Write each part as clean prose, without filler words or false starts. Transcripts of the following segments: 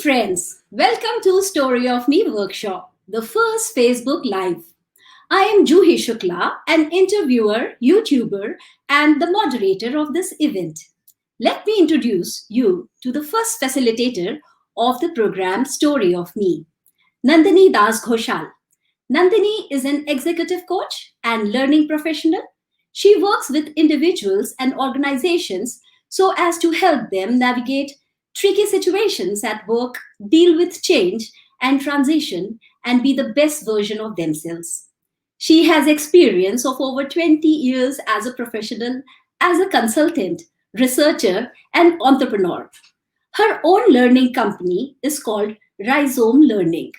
friends, welcome to Story of Me workshop, the first Facebook Live. I am Juhi Shukla, an interviewer, YouTuber, and the moderator of this event. Let me introduce you to the first facilitator of the program Story of Me, Nandini Das Ghoshal. Nandini is an executive coach and learning professional. She works with individuals and organizations so as to help them navigate tricky situations at work, deal with change and transition, and be the best version of themselves. She has experience of over 20 years as a professional, as a consultant, researcher, and entrepreneur. Her own learning company is called Rhizome Learning.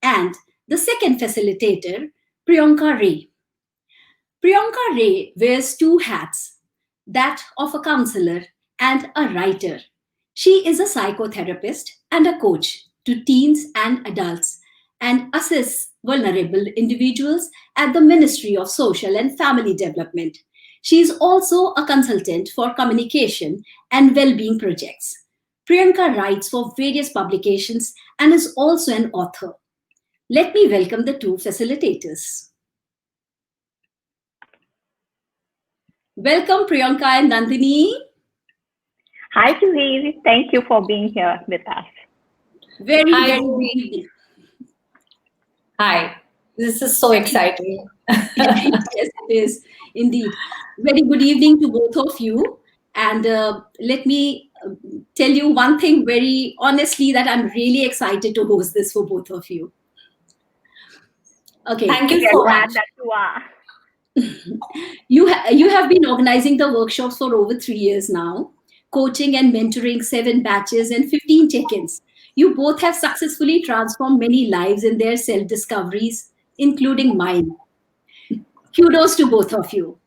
And the second facilitator, Prionka Ray. Prionka Ray wears two hats, that of a counselor and a writer. She is a psychotherapist and a coach to teens and adults and assists vulnerable individuals at the Ministry of Social and Family Development. She is also a consultant for communication and well-being projects. Priyanka writes for various publications and is also an author. Let me welcome the two facilitators. Welcome, Priyanka and Nandini. Hi, Juhi. Thank you for being here with us. Very good evening. Hi, this is so exciting. Yes, it is indeed. Very good evening to both of you. And let me tell you one thing very honestly that I'm really excited to host this for both of you. Okay. Thank you so much. That you are. You have been organizing the workshops for over 3 years now, coaching and mentoring 7 batches and 15 check-ins. You both have successfully transformed many lives in their self-discoveries, including mine. Kudos to both of you.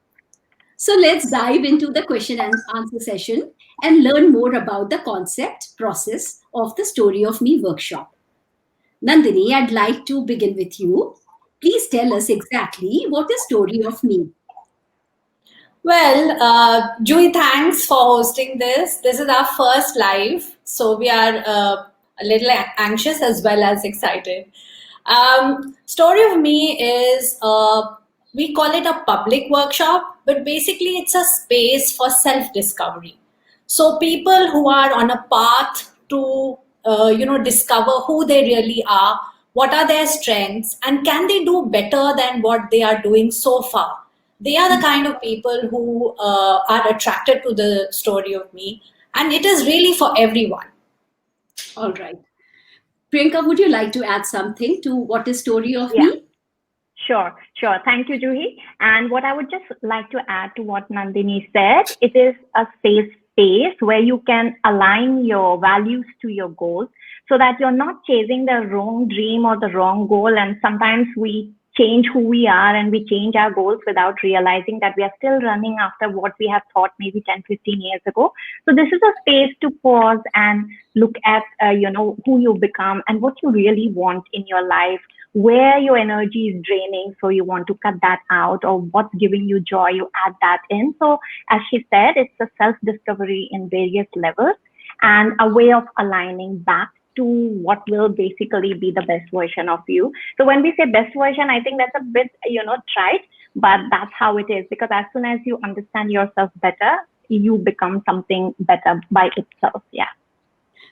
So let's dive into the question and answer session and learn more about the concept, process of the Story of Me workshop. Nandini, I'd like to begin with you. Please tell us exactly what is Story of Me. Well, Juhi, thanks for hosting this. This is our first live, so we are a little anxious as well as excited. Story of Me is, we call it a public workshop, but basically it's a space for self-discovery. So people who are on a path to, discover who they really are, what are their strengths, and can they do better than what they are doing so far? They are the kind of people who are attracted to the Story of Me, and it is really for everyone. All right. Priyanka, would you like to add something to what is Story of Me? Sure. Thank you, Juhi. And what I would just like to add to what Nandini said, it is a safe space where you can align your values to your goals so that you're not chasing the wrong dream or the wrong goal. And sometimes we change who we are and we change our goals without realizing that we are still running after what we have thought maybe 10, 15 years ago. So this is a space to pause and look at, who you become and what you really want in your life, where your energy is draining. So you want to cut that out, or what's giving you joy, you add that in. So as she said, it's a self-discovery in various levels and a way of aligning back to what will basically be the best version of you. So when we say best version, I think that's a bit, trite, but that's how it is, because as soon as you understand yourself better, you become something better by itself. Yeah.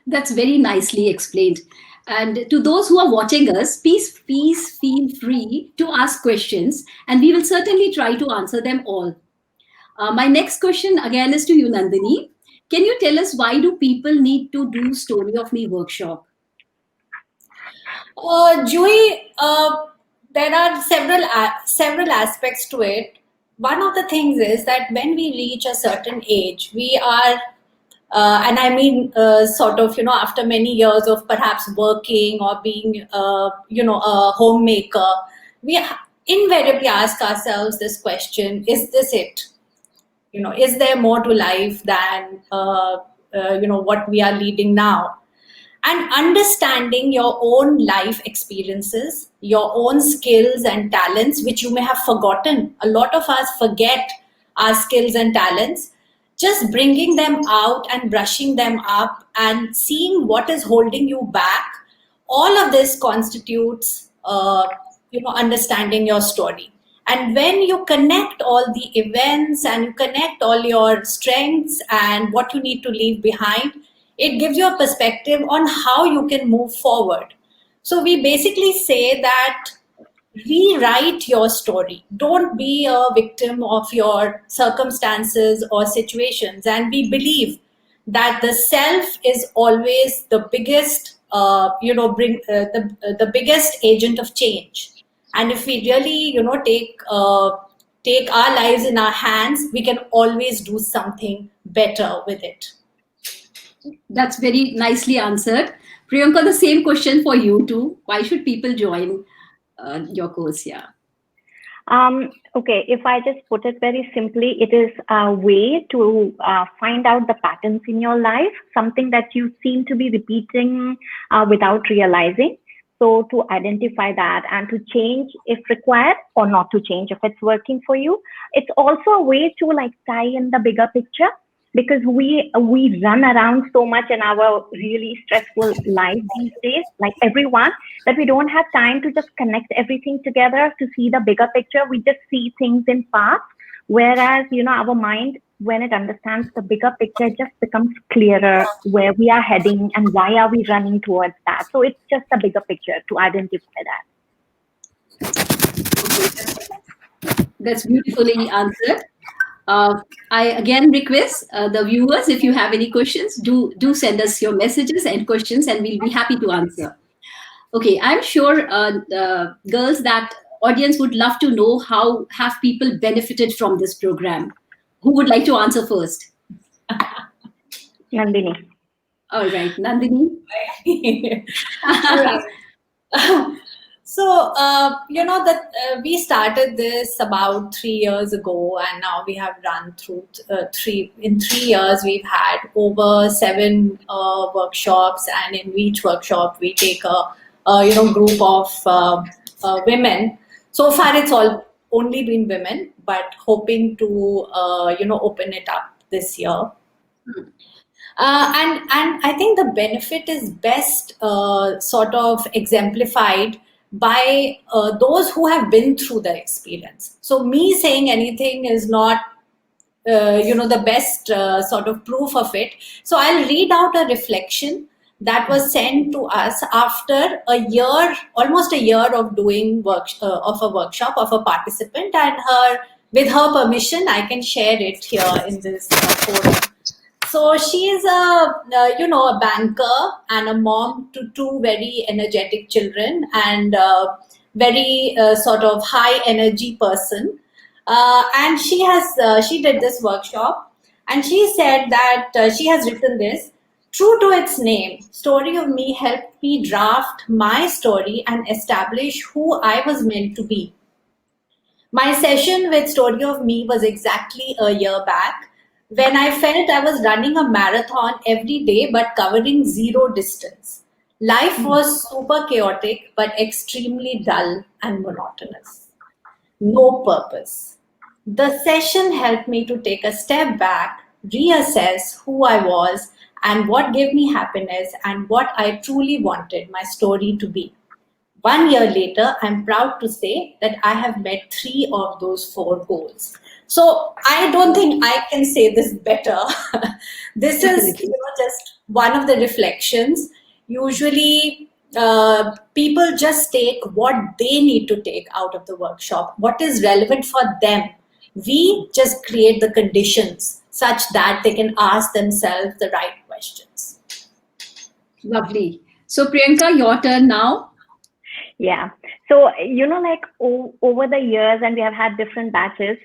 That's very nicely explained. And to those who are watching us, please feel free to ask questions, and we will certainly try to answer them all. My next question again is to you, Nandini. Can you tell us why do people need to do Story of Me workshop? Juhi, there are several aspects to it. One of the things is that when we reach a certain age, we are, and I mean, after many years of perhaps working or being, a homemaker, we invariably ask ourselves this question: is this it? Is there more to life than what we are leading now? And understanding your own life experiences, your own skills and talents, which you may have forgotten. A lot of us forget our skills and talents. just bringing them out and brushing them up and seeing what is holding you back, all of this constitutes understanding your story. And when you connect all the events and you connect all your strengths and what you need to leave behind, it gives you a perspective on how you can move forward. So we basically say that rewrite your story. Don't be a victim of your circumstances or situations. And we believe that the self is always the biggest, the biggest agent of change. And if we really, take our lives in our hands, we can always do something better with it. That's very nicely answered. Priyanka, the same question for you too. Why should people join your course? Yeah. Okay, if I just put it very simply, it is a way to find out the patterns in your life, something that you seem to be repeating without realizing. So to identify that and to change if required, or not to change if it's working for you. It's also a way to like tie in the bigger picture, because we run around so much in our really stressful life these days, like everyone, that we don't have time to just connect everything together to see the bigger picture. We just see things in parts, whereas our mind, when it understands the bigger picture, it just becomes clearer where we are heading and why are we running towards that. So it's just a bigger picture to identify that. That's beautifully answered. I again request the viewers, if you have any questions, do send us your messages and questions, and we'll be happy to answer. Okay, I'm sure, girls, that audience would love to know how have people benefited from this program. Who would like to answer first? Nandini. All right, Nandini. All right. So, that we started this about 3 years ago, and now we have run through in 3 years, we've had over 7 workshops, and in each workshop, we take a group of women. So far, it's all only been women, but hoping to, open it up this year. And I think the benefit is best sort of exemplified by those who have been through the experience. So me saying anything is not the best sort of proof of it. So I'll read out a reflection that was sent to us after a year, almost a year of doing of a workshop of a participant, and with her permission, I can share it here in this forum. So she is a banker and a mom to 2 very energetic children, and very sort of high energy person. And she did this workshop, and she said that she has written this. True to its name, Story of Me helped me draft my story and establish who I was meant to be. My session with Story of Me was exactly a year back, when I felt I was running a marathon every day but covering zero distance. Life was super chaotic but extremely dull and monotonous. No purpose. The session helped me to take a step back, reassess who I was and what gave me happiness and what I truly wanted my story to be. 1 year later, I'm proud to say that I have met 3 of those 4 goals. So I don't think I can say this better. This is just one of the reflections. Usually, people just take what they need to take out of the workshop, what is relevant for them. We just create the conditions such that they can ask themselves the right questions. Lovely. So Priyanka, your turn now. Yeah. So, like over the years, and we have had different batches,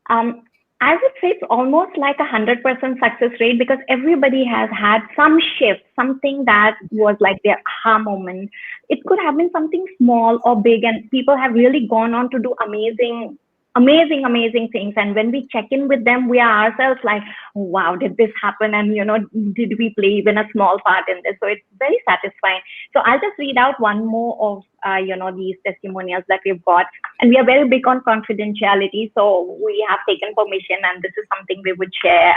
I would say it's almost like 100% success rate, because everybody has had some shift, something that was like their aha moment. It could have been something small or big, and people have really gone on to do amazing things. And when we check in with them, we are ourselves like, wow, did this happen? And did we play even a small part in this? So it's very satisfying. So I'll just read out one more of these testimonials that we've got. And we are very big on confidentiality, so we have taken permission, and this is something we would share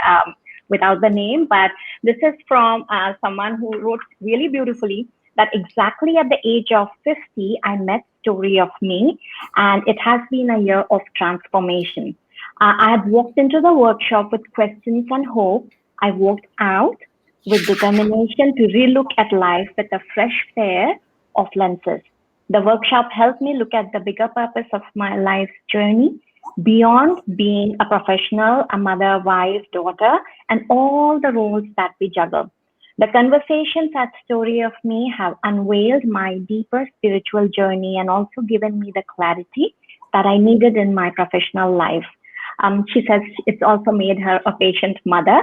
without the name, but this is from someone who wrote really beautifully that exactly at the age of 50, I met Story of Me, and it has been a year of transformation. I had walked into the workshop with questions and hope. I walked out with determination to relook at life with a fresh pair of lenses. The workshop helped me look at the bigger purpose of my life's journey beyond being a professional, a mother, wife, daughter, and all the roles that we juggle. The conversations at Story of Me have unveiled my deeper spiritual journey and also given me the clarity that I needed in my professional life. She says it's also made her a patient mother.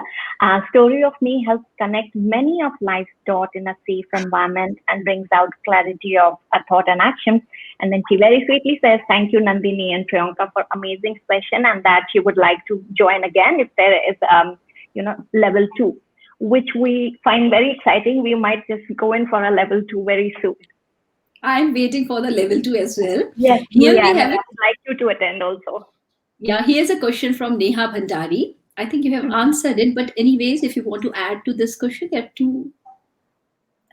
Story of Me helps connect many of life's dots in a safe environment and brings out clarity of a thought and action. And then she very sweetly says, thank you, Nandini and Prionka, for amazing session, and that she would like to join again if there is, level 2, which we find very exciting. We might just go in for a level 2 very soon. I'm waiting for the level 2 as well. Yes, Here we have would like you to attend also. Yeah, here's a question from Neha Bhandari. I think you have answered it, but anyways, if you want to add to this question, there are two,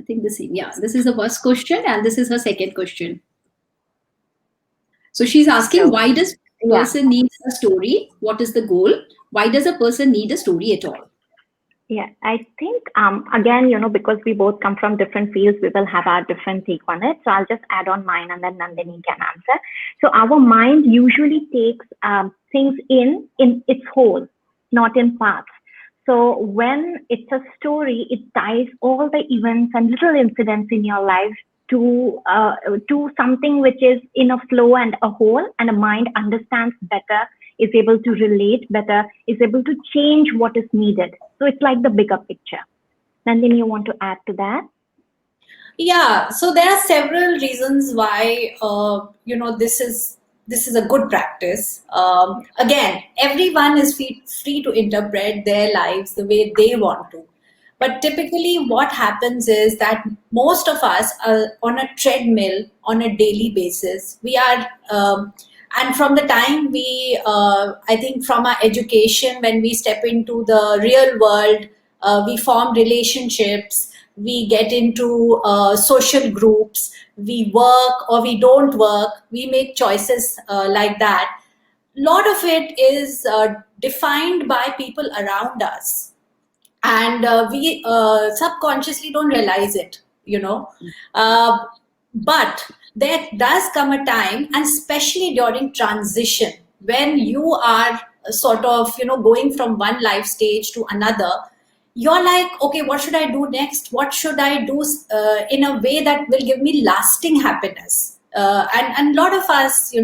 I think the same. Yeah, this is the first question, and this is her second question. So she's asking, why does a person need a story? What is the goal? Why does a person need a story at all? Yeah, I think, again, because we both come from different fields, we will have our different take on it. So I'll just add on mine and then Nandini can answer. So our mind usually takes things in its whole, not in parts. So when it's a story, it ties all the events and little incidents in your life to something which is in a flow and a whole, and a mind understands better, is able to relate better, is able to change what is needed. So it's like the bigger picture. Nandini, you want to add to that? Yeah, so there are several reasons why this is a good practice. Again, everyone is free to interpret their lives the way they want to. But typically, what happens is that most of us are on a treadmill on a daily basis. We are, and from the time I think from our education, when we step into the real world, we form relationships, we get into social groups, we work or we don't work, we make choices like that. A lot of it is defined by people around us, and we subconsciously don't realize it. But there does come a time, and especially during transition, when you are sort of going from one life stage to another, you're like, okay, what should I do next? What should I do in a way that will give me lasting happiness? And a lot of us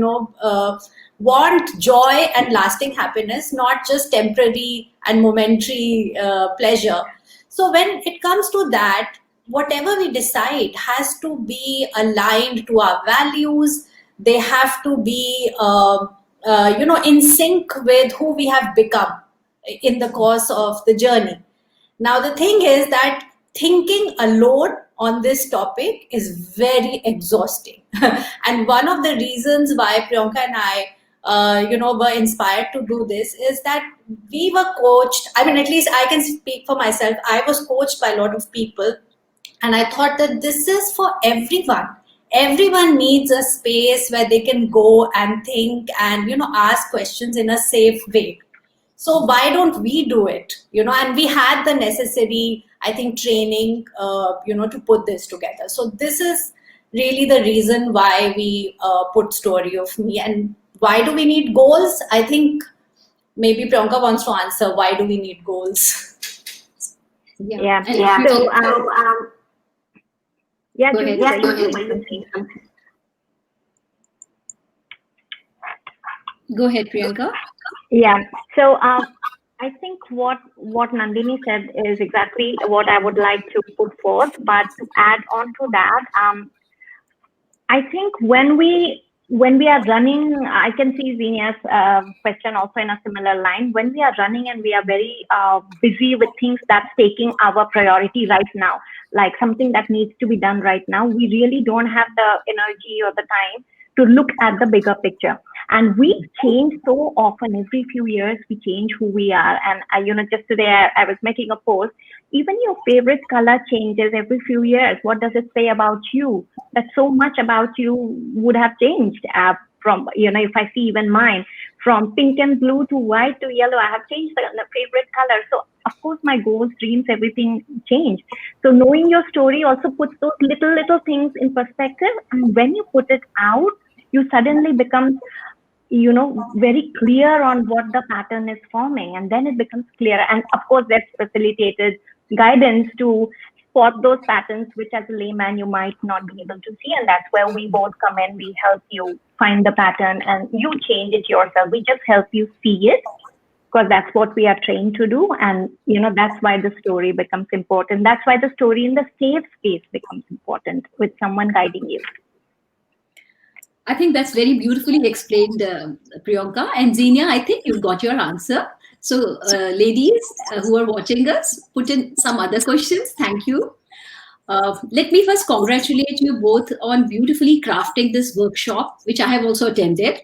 want joy and lasting happiness, not just temporary and momentary pleasure. So when it comes to that, whatever we decide has to be aligned to our values. They have to be in sync with who we have become in the course of the journey. Now the thing is that thinking alone on this topic is very exhausting. And one of the reasons why Prionka and I were inspired to do this is that we were coached. I mean, at least I can speak for myself. I was coached by a lot of people, and I thought that this is for everyone. Everyone needs a space where they can go and think and ask questions in a safe way. So why don't we do it? And we had the necessary, I think, training to put this together. So this is really the reason why we put Story of Me. And why do we need goals? I think maybe Prionka wants to answer, why do we need goals? Yeah. So, Go ahead, Prionka. Yeah. So I think what Nandini said is exactly what I would like to put forth. But to add on to that, I think when we are running, I can see Zenia's question also in a similar line. When we are running and we are very busy with things that's taking our priority right now, like something that needs to be done right now, we really don't have the energy or the time to look at the bigger picture. And we change so often. Every few years we change who we are. And just today I was making a post. Even your favorite color changes every few years. What does it say about you? That so much about you would have changed from, if I see even mine, from pink and blue to white to yellow, I have changed the favorite color. So of course my goals, dreams, everything changed. So knowing your story also puts those little things in perspective. And when you put it out, you suddenly become very clear on what the pattern is forming, and then it becomes clear. And of course there's facilitated guidance to spot those patterns, which as a layman you might not be able to see, and that's where we both come in. We help you find the pattern and you change it yourself. We just help you see it, because that's what we are trained to do. And that's why the story becomes important. That's why the story in the safe space becomes important, with someone guiding you. I think that's very beautifully explained, Priyanka. And Xenia, I think you've got your answer. So, ladies who are watching us, put in some other questions. Thank you. Let me first congratulate you both on beautifully crafting this workshop, which I have also attended.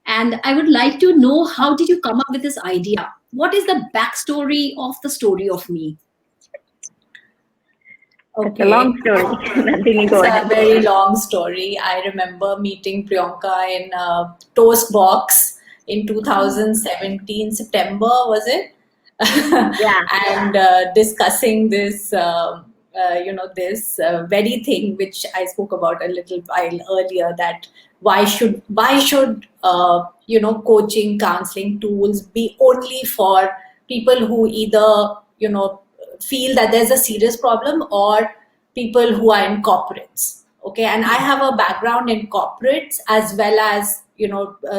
And I would like to know, how did you come up with this idea? What is the backstory of the story of me? It's a long story. Nandini, go ahead. It's a very long story. I remember meeting Prionka in Toast Box in 2017, September, was it? Yeah. And discussing this, this very thing which I spoke about a little while earlier, that why should coaching, counseling tools be only for people who either feel that there's a serious problem, or people who are in corporates. Okay, and I have a background in corporates as well as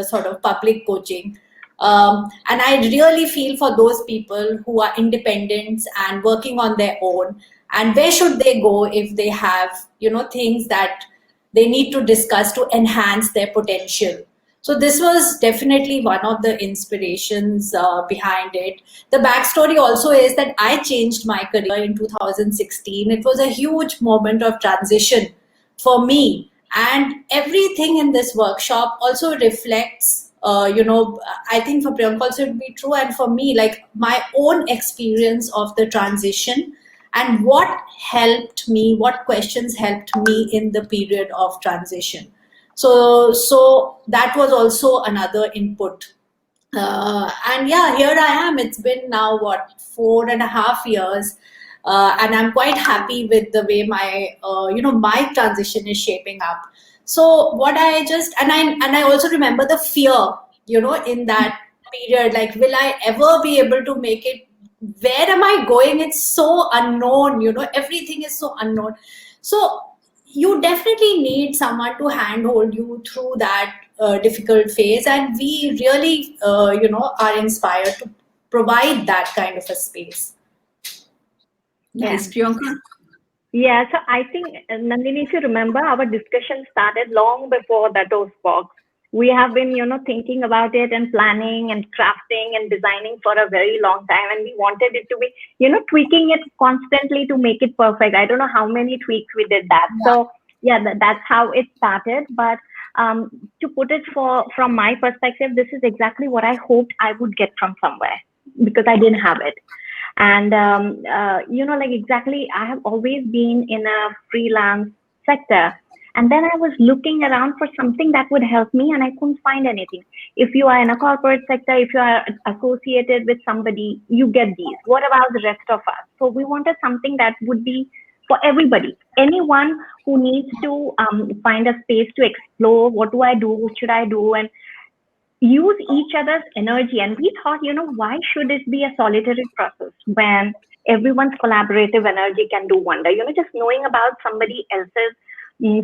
sort of public coaching, and I really feel for those people who are independents and working on their own, and where should they go if they have things that they need to discuss to enhance their potential. So this was definitely one of the inspirations behind it. The backstory also is that I changed my career in 2016. It was a huge moment of transition for me, and everything in this workshop also reflects, I think for Priyanka also it would be true, and for me, like my own experience of the transition and what helped me, what questions helped me in the period of transition. So that was also another input. And yeah, here I am. It's been now what, 4.5 years, and I'm quite happy with the way my transition is shaping up. So what I just and I also remember the fear, in that period, like, will I ever be able to make it? Where am I going? It's so unknown. Everything is so unknown. So you definitely need someone to handhold you through that difficult phase, and we really are inspired to provide that kind of a space. Nice, Priyanka. Yeah, so I think, Nandini, if you remember, our discussion started long before the Toast Box. We have been, thinking about it and planning and crafting and designing for a very long time. And we wanted it to be, tweaking it constantly to make it perfect. I don't know how many tweaks we did that. Yeah. So yeah, that's how it started. But to put it from my perspective, this is exactly what I hoped I would get from somewhere, because I didn't have it. And, like exactly, I have always been in a freelance sector. And then I was looking around for something that would help me, and I couldn't find anything. If you are in a corporate sector, if you are associated with somebody, you get these. What about the rest of us? So we wanted something that would be for everybody, anyone who needs to find a space to explore. What do I do? What should I do? And use each other's energy. And we thought, why should it be a solitary process when everyone's collaborative energy can do wonder? Just knowing about somebody else's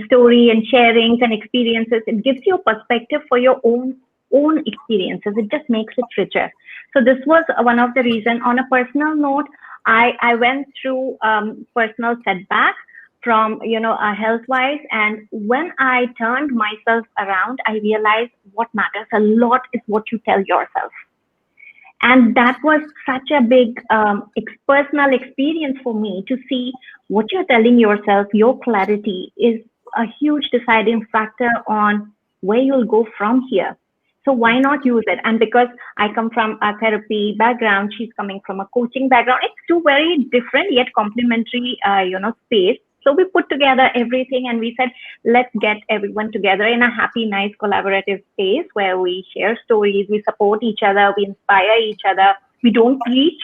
story and sharings and experiences, it gives you a perspective for your own experiences. It just makes it richer. So this was one of the reasons. On a personal note, I went through personal setback from health wise, and when I turned myself around, I realized what matters a lot is what you tell yourself. And that was such a big personal experience for me, to see what you're telling yourself. Your clarity is a huge deciding factor on where you'll go from here. So why not use it? And because I come from a therapy background, she's coming from a coaching background. It's two very different yet complementary, space. So we put together everything and we said, let's get everyone together in a happy, nice, collaborative space where we share stories, we support each other, we inspire each other. We don't preach,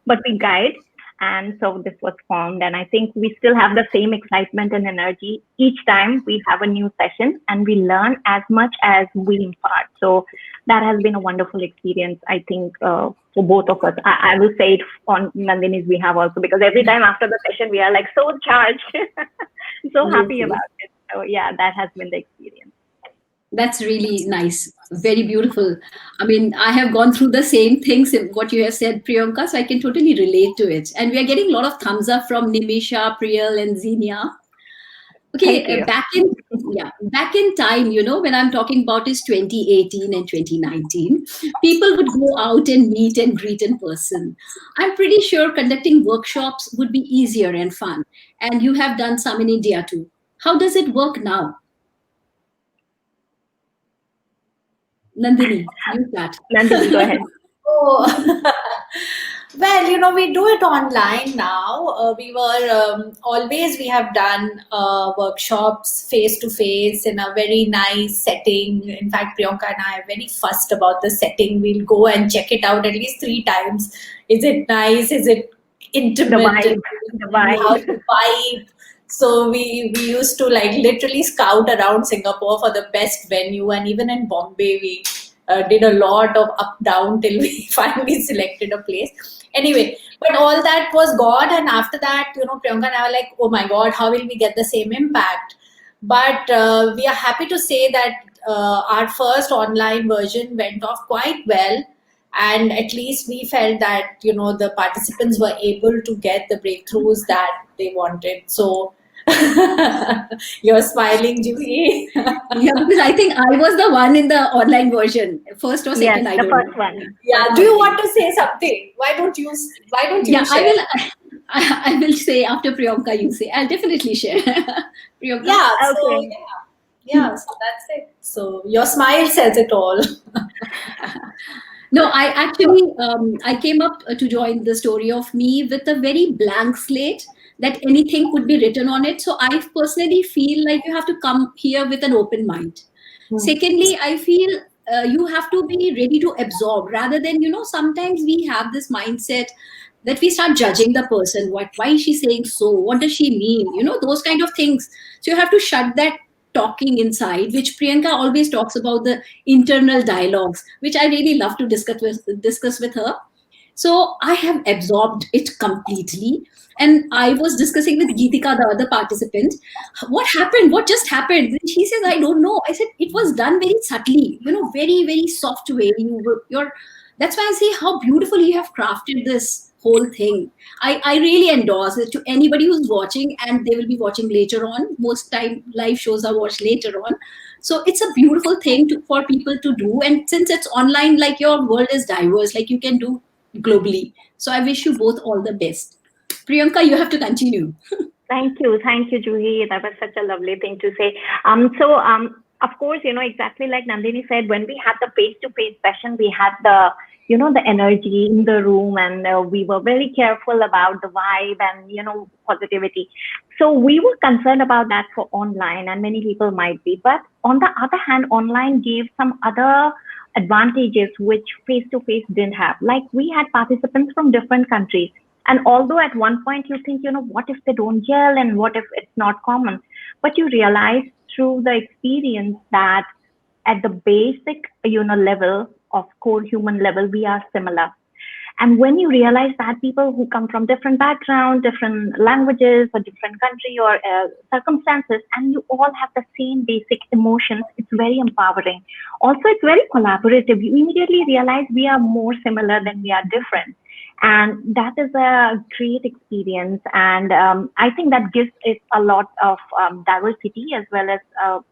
but we guide. And so this was formed. And I think we still have the same excitement and energy each time we have a new session, and we learn as much as we impart. So that has been a wonderful experience, I think, for both of us. I will say it on Nandini's behalf also, because every time after the session, we are like so charged, so happy about it. So yeah, that has been the experience. That's really nice. Very beautiful. I mean, I have gone through the same things, what you have said, Priyanka, so I can totally relate to it. And we are getting a lot of thumbs up from Nimisha, Priyal, and Xenia. Okay, Thank you. back in time, when I'm talking about is 2018 and 2019, people would go out and meet and greet in person. I'm pretty sure conducting workshops would be easier and fun. And you have done some in India too. How does it work now? Nandini, you start. Nandini, go ahead. Oh, well, we do it online now. We have done workshops face to face in a very nice setting. In fact, Priyanka and I are very fussed about the setting. We'll go and check it out at least 3 times. Is it nice? Is it intimate? The vibe. How's the vibe? So we used to like literally scout around Singapore for the best venue, and even in Bombay we did a lot of up down till we finally selected a place. Anyway, but all that was gone, and after that, Priyanka and I were like, oh my God, how will we get the same impact? But we are happy to say that our first online version went off quite well, and at least we felt that the participants were able to get the breakthroughs that they wanted. So you're smiling, Julie. Yeah, because I think I was the one in the online version, first or Yes, second, I the don't first know. one. Yeah. Do you want to say something? Why don't you Yeah, I share? will. I will say after Priyanka, you say. I'll definitely share. Priyanka. Yeah. So Okay. yeah. So that's it. So your smile says it all. No, I actually I came up to join the story of me with a very blank slate that anything could be written on it. So I personally feel like you have to come here with an open mind. Secondly, I feel you have to be ready to absorb rather than, sometimes we have this mindset that we start judging the person. Why is she saying so? What does she mean? Those kind of things. So you have to shut that talking inside, which Priyanka always talks about, the internal dialogues, which I really love to discuss with her. So I have absorbed it completely. And I was discussing with Geetika, the other participant, what happened? What just happened? And she says, I don't know. I said, it was done very subtly, very, very soft way. That's why I say how beautifully you have crafted this whole thing. I really endorse it to anybody who's watching, and they will be watching later on. Most time live shows are watched later on. So it's a beautiful thing for people to do. And since it's online, like your world is diverse, like you can do globally. So I wish you both all the best. Priyanka, you have to continue. Thank you, Juhi. That was such a lovely thing to say. Of course, exactly like Nandini said, when we had the face-to-face session, we had the energy in the room, and we were very careful about the vibe and positivity. So we were concerned about that for online, and many people might be. But on the other hand, online gave some other advantages which face-to-face didn't have. Like we had participants from different countries. And although at one point you think, what if they don't gel and what if it's not common? But you realize through the experience that at the basic, level of core human level, we are similar. And when you realize that people who come from different backgrounds, different languages, or different country or circumstances, and you all have the same basic emotions, it's very empowering. Also, it's very collaborative. You immediately realize we are more similar than we are different. And that is a great experience. And I think that gives it a lot of diversity as well as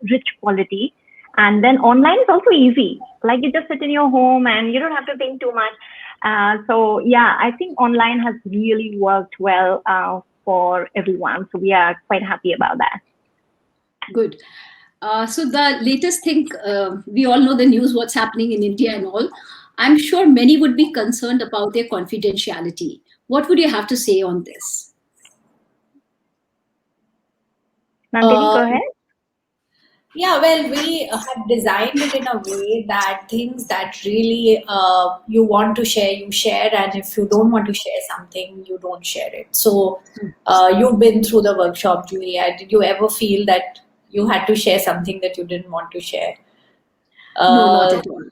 rich quality. And then online is also easy. Like you just sit in your home and you don't have to think too much. So yeah, I think online has really worked well for everyone. So we are quite happy about that. Good. So the latest thing, we all know the news, what's happening in India and all. I'm sure many would be concerned about their confidentiality. What would you have to say on this? Nandini, Uh, go ahead. yeah, well, we have designed it in a way that things that really you want to share, you share, and if you don't want to share something, you don't share it. So, you've been through the workshop, Julia. Did you ever feel that you had to share something that you didn't want to share? No, not Uh, at all.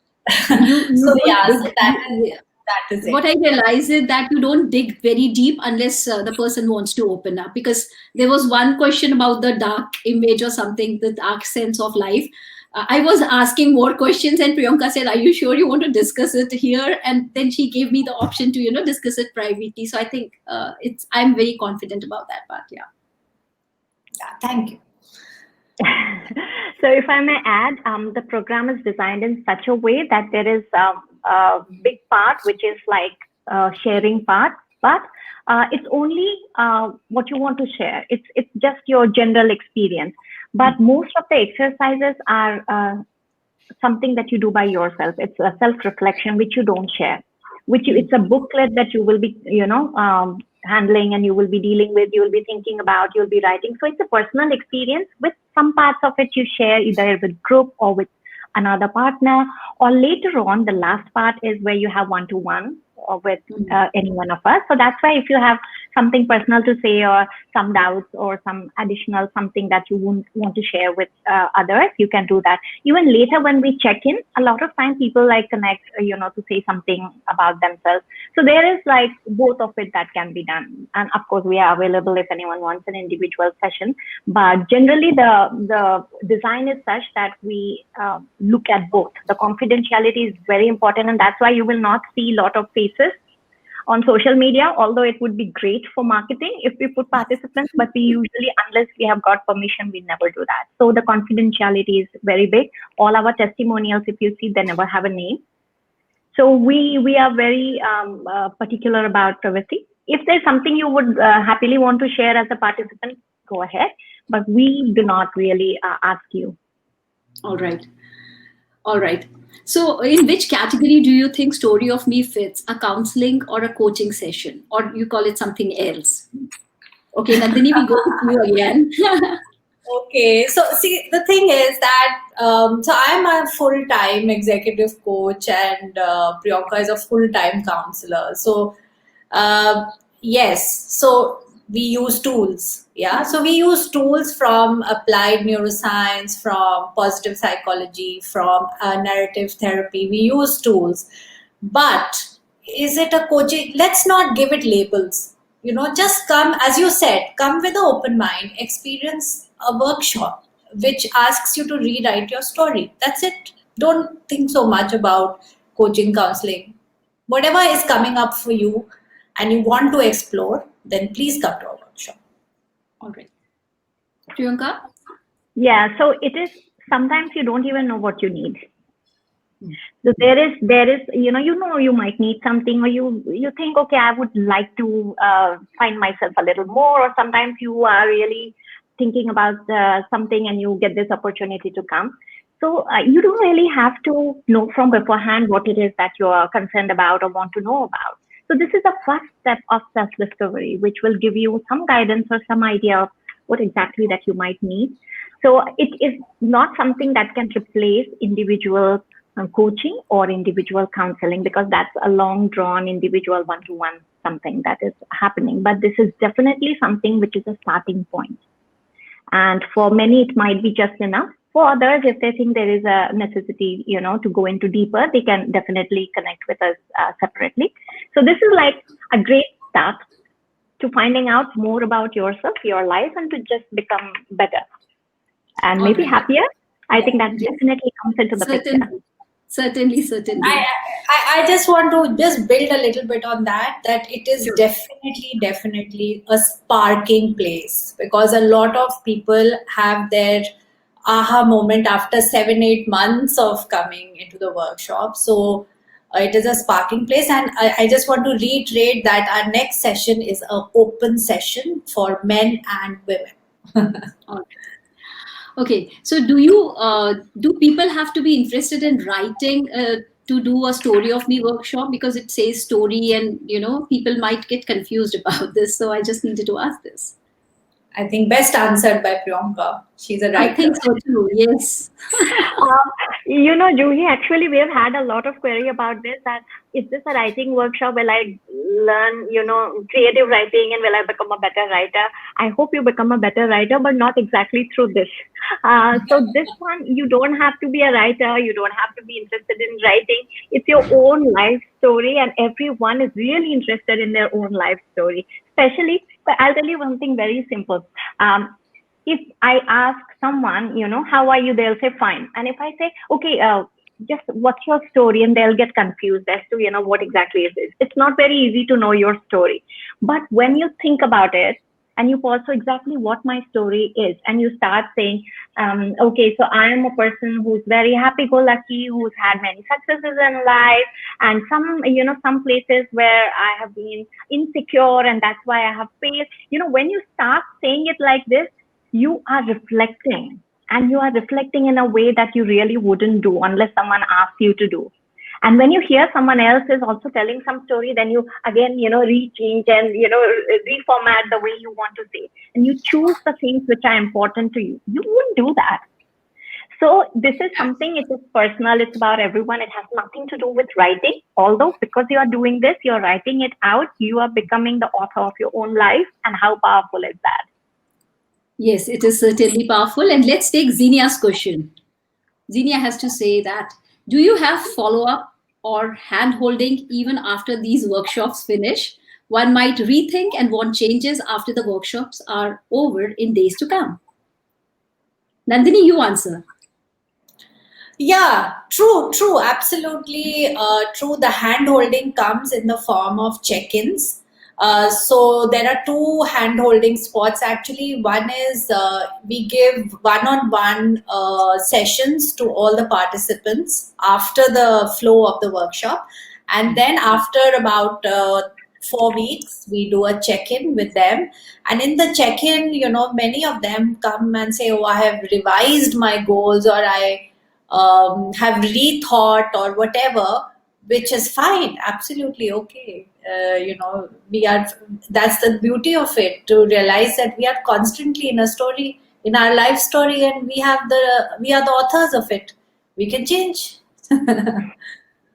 You so don't yeah, dig. so that is What it. I realize is that you don't dig very deep unless the person wants to open up. Because there was one question about the dark image or something, the dark sense of life. I was asking more questions, and Priyanka said, "Are you sure you want to discuss it here?" And then she gave me the option to discuss it privately. So I think it's. I'm very confident about that part. Yeah. Yeah, thank you. So if I may add, the program is designed in such a way that there is a big part which is like sharing part, but it's only what you want to share. It's just your general experience. But most of the exercises are something that you do by yourself. It's a self-reflection which you don't share. It's a booklet that you will be, handling, and you will be dealing with. You will be thinking about. You'll be writing. So it's a personal experience. With some parts of it you share either with group or with another partner, or later on the last part is where you have one-to-one or with any one of us. So that's why if you have something personal to say, or some doubts, or some additional something that you wouldn't want to share with others, you can do that. Even later when we check in, a lot of time people like connect, to say something about themselves. So there is like both of it that can be done. And of course we are available if anyone wants an individual session. But generally the design is such that we look at both. The confidentiality is very important, and that's why you will not see a lot of faces on social media, although it would be great for marketing if we put participants, but we usually, unless we have got permission, we never do that. So the confidentiality is very big. All our testimonials, if you see, they never have a name. So we are very particular about privacy. If there's something you would happily want to share as a participant, go ahead, but we do not really ask you. All right. All right. So, in which category do you think Story of Me fits? A counseling or a coaching session? Or you call it something else? Okay, Nandini, we go with you again. Okay, so see, the thing is that so I'm a full-time executive coach, and Priyanka is a full-time counselor. So yes, so we use tools. Yeah, so we use tools from applied neuroscience, from positive psychology, from narrative therapy. We use tools, but is it a coaching? Let's not give it labels. Just come, as you said, come with an open mind, experience a workshop which asks you to rewrite your story. That's it. Don't think so much about coaching, counseling. Whatever is coming up for you and you want to explore, then please come to our workshop. All right. Priyanka? Yeah, so it is, sometimes you don't even know what you need. So there is you might need something, or you think, okay, I would like to find myself a little more, or sometimes you are really thinking about something and you get this opportunity to come. So you don't really have to know from beforehand what it is that you are concerned about or want to know about. So this is the first step of self-discovery, which will give you some guidance or some idea of what exactly that you might need. So it is not something that can replace individual coaching or individual counseling, because that's a long drawn individual one-to-one something that is happening. But this is definitely something which is a starting point. And for many, it might be just enough. For others, if they think there is a necessity, to go into deeper, they can definitely connect with us separately. So this is like a great start to finding out more about yourself, your life, and to just become better and All maybe right. happier. I think that Yes. definitely comes into the picture. Certainly, I, certainly. I just want to just build a little bit on that it is Sure. definitely a sparking place, because a lot of people have their aha moment after 7-8 months of coming into the workshop. So it is a sparking place, and I just want to reiterate that our next session is an open session for men and women. All right. Okay, so do people have to be interested in writing to do a story of me workshop, because it says story, and people might get confused about this. So I just needed to ask this. I think best answered by Priyonka. She's a I think writer. so too. Yes. Juhi, actually, we have had a lot of query about this. That is this a writing workshop? Will I learn, creative writing, and will I become a better writer? I hope you become a better writer, but not exactly through this. So this one, you don't have to be a writer. You don't have to be interested in writing. It's your own life story, and everyone is really interested in their own life story. Especially, but I'll tell you one thing very simple. If I ask someone, how are you? They'll say fine. And if I say, okay, just what's your story? And they'll get confused as to, what exactly it is. It's not very easy to know your story. But when you think about it and you pause, so exactly what my story is, and you start saying, okay, so I am a person who's very happy-go-lucky, who's had many successes in life, and some places where I have been insecure, and that's why I have failed. When you start saying it like this, you are reflecting, and you are reflecting in a way that you really wouldn't do unless someone asks you to do. And when you hear someone else is also telling some story, then you again, rechange and, reformat the way you want to say. And you choose the things which are important to you. You wouldn't do that. So this is something, it is personal. It's about everyone. It has nothing to do with writing. Although because you are doing this, you're writing it out, you are becoming the author of your own life. And how powerful is that? Yes, it is certainly powerful. And let's take Xenia's question. Xenia has to say that, do you have follow up or hand holding even after these workshops finish? One might rethink and want changes after the workshops are over in days to come. Nandini, you answer. Yeah, true, absolutely true. The hand holding comes in the form of check ins. So there are two hand holding spots actually. One is we give one on one sessions to all the participants after the flow of the workshop. And then after about 4 weeks, we do a check in with them. And in the check in, many of them come and say, oh, I have revised my goals, or I have rethought or whatever, which is fine, absolutely okay. We are. That's the beauty of it, to realize that we are constantly in a story, in our life story, and we are the authors of it. We can change.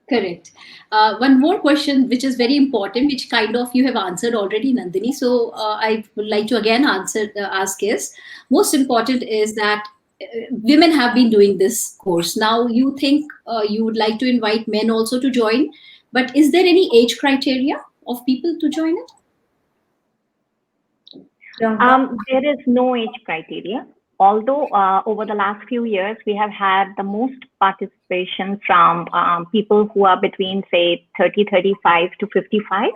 Correct. One more question, which is very important, which kind of you have answered already, Nandini. So I would like to again ask is, most important is that women have been doing this course. Now you think you would like to invite men also to join, but is there any age criteria of people to join it? There is no age criteria. Although over the last few years, we have had the most participation from people who are between, say, 30, 35 to 55.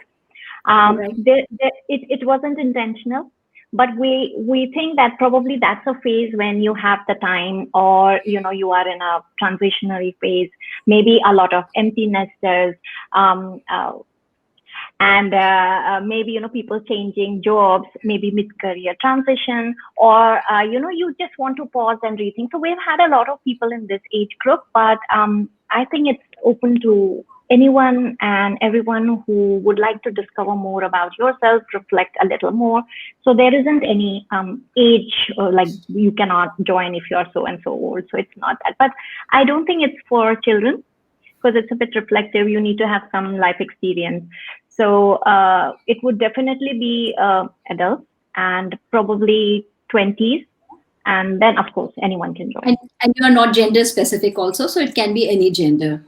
Right. It wasn't intentional, but we think that probably that's a phase when you have the time, or you are in a transitionary phase, maybe a lot of empty nesters, and maybe people changing jobs, maybe mid-career transition, or you just want to pause and rethink. So we've had a lot of people in this age group, but I think it's open to anyone and everyone who would like to discover more about yourself, reflect a little more. So there isn't any age, or like you cannot join if you're so and so old. So it's not that. But I don't think it's for children, because it's a bit reflective. You need to have some life experience. So it would definitely be adults, and probably 20s. And then, of course, anyone can join. And you are not gender specific also, so it can be any gender.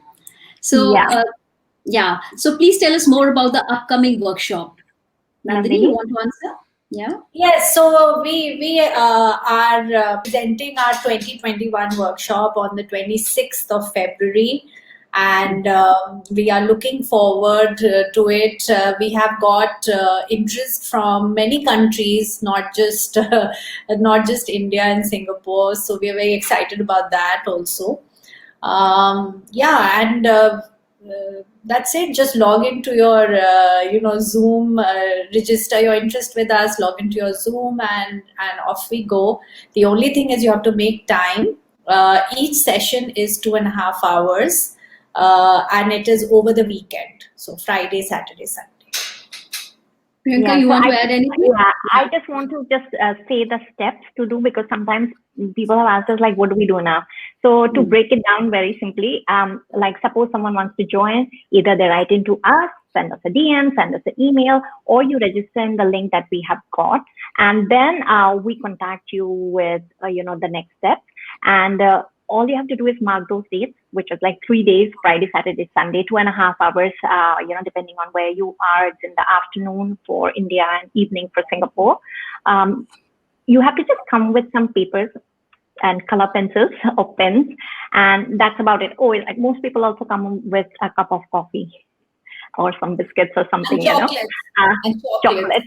So Yeah. yeah. So please tell us more about the upcoming workshop. Nandini, you Nandini? want to answer? Yeah. Yes, so we are presenting our 2021 workshop on the 26th of February, and we are looking forward to it. We have got interest from many countries, not just India and Singapore. So we are very excited about that also. Yeah, and that's it. Just log into your, Zoom, register your interest with us, log into your Zoom, and off we go. The only thing is you have to make time. Each session is 2.5 hours, and it is over the weekend. So Friday, Saturday, Sunday. Priyanka, Yeah, you so want to add anything? yeah, I just want to just say the steps to do, because sometimes people have asked us like, what do we do now? So to break it down very simply, like suppose someone wants to join, either they write into us, send us a DM, send us an email, or you register in the link that we have got, and then we contact you with the next step. And all you have to do is mark those dates, which is like 3 days, Friday, Saturday, Sunday, 2.5 hours, depending on where you are. It's in the afternoon for India and evening for Singapore. You have to just come with some papers and color pencils or pens, and that's about it. Oh, like most people also come with a cup of coffee or some biscuits or something, And chocolates. And chocolates.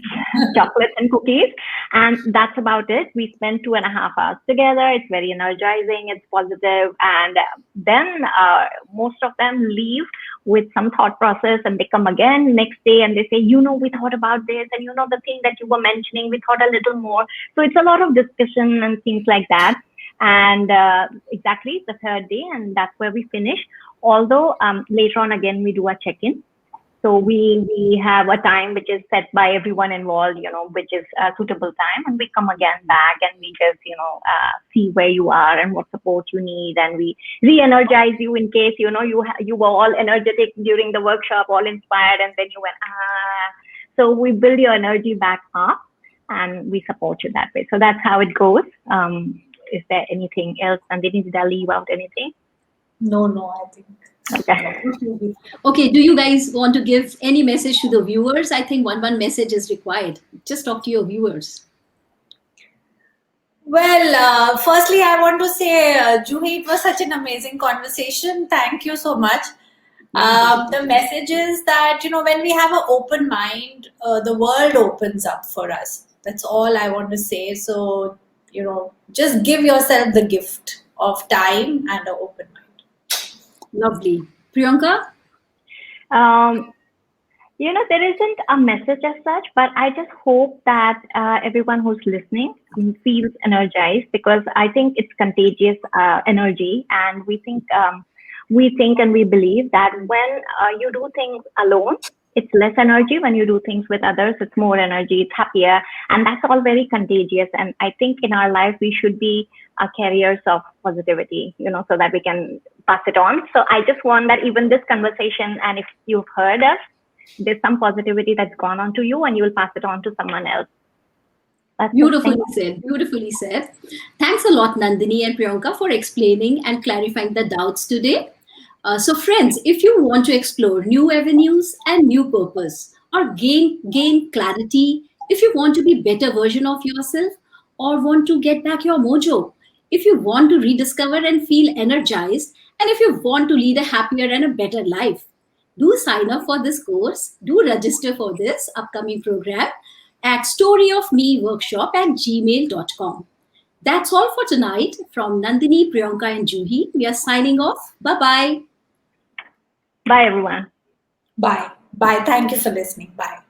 chocolates and cookies. And that's about it. We spend 2.5 hours together. It's very energizing. It's positive. And then most of them leave with some thought process, and they come again next day and they say, we thought about this, and the thing that you were mentioning, we thought a little more. So it's a lot of discussion and things like that. And exactly the third day, and that's where we finish. Although later on, again, we do a check-in. So we have a time which is set by everyone involved, which is a suitable time, and we come again back and we just, see where you are and what support you need, and we re-energize you in case, you were all energetic during the workshop, all inspired, and then you went, So we build your energy back up, and we support you that way. So that's how it goes. Is there anything else? Nandini, did I leave out anything? No, I think. Okay. Okay, do you guys want to give any message to the viewers? I think one message is required. Just talk to your viewers. Well, firstly, I want to say, Juhi, it was such an amazing conversation. Thank you so much. The message is that, when we have an open mind, the world opens up for us. That's all I want to say. So, just give yourself the gift of time and an open mind. Lovely. Priyanka? There isn't a message as such, but I just hope that everyone who's listening feels energized, because I think it's contagious energy, and we think and we believe that when you do things alone, it's less energy. When you do things with others, it's more energy, it's happier, and that's all very contagious. And I think in our life, we should be carriers of positivity, so that we can pass it on. So I just want that even this conversation, and if you've heard us, there's some positivity that's gone on to you, and you will pass it on to someone else. That's Beautifully said. Thanks a lot, Nandini and Priyanka, for explaining and clarifying the doubts today. So friends, if you want to explore new avenues and new purpose, or gain clarity, if you want to be better version of yourself, or want to get back your mojo, if you want to rediscover and feel energized, and if you want to lead a happier and a better life, do sign up for this course. Do register for this upcoming program at storyofmeworkshop@gmail.com. That's all for tonight. From Nandini, Priyanka, and Juhi, we are signing off. Bye-bye. Bye, everyone. Bye. Thank you for listening. Bye.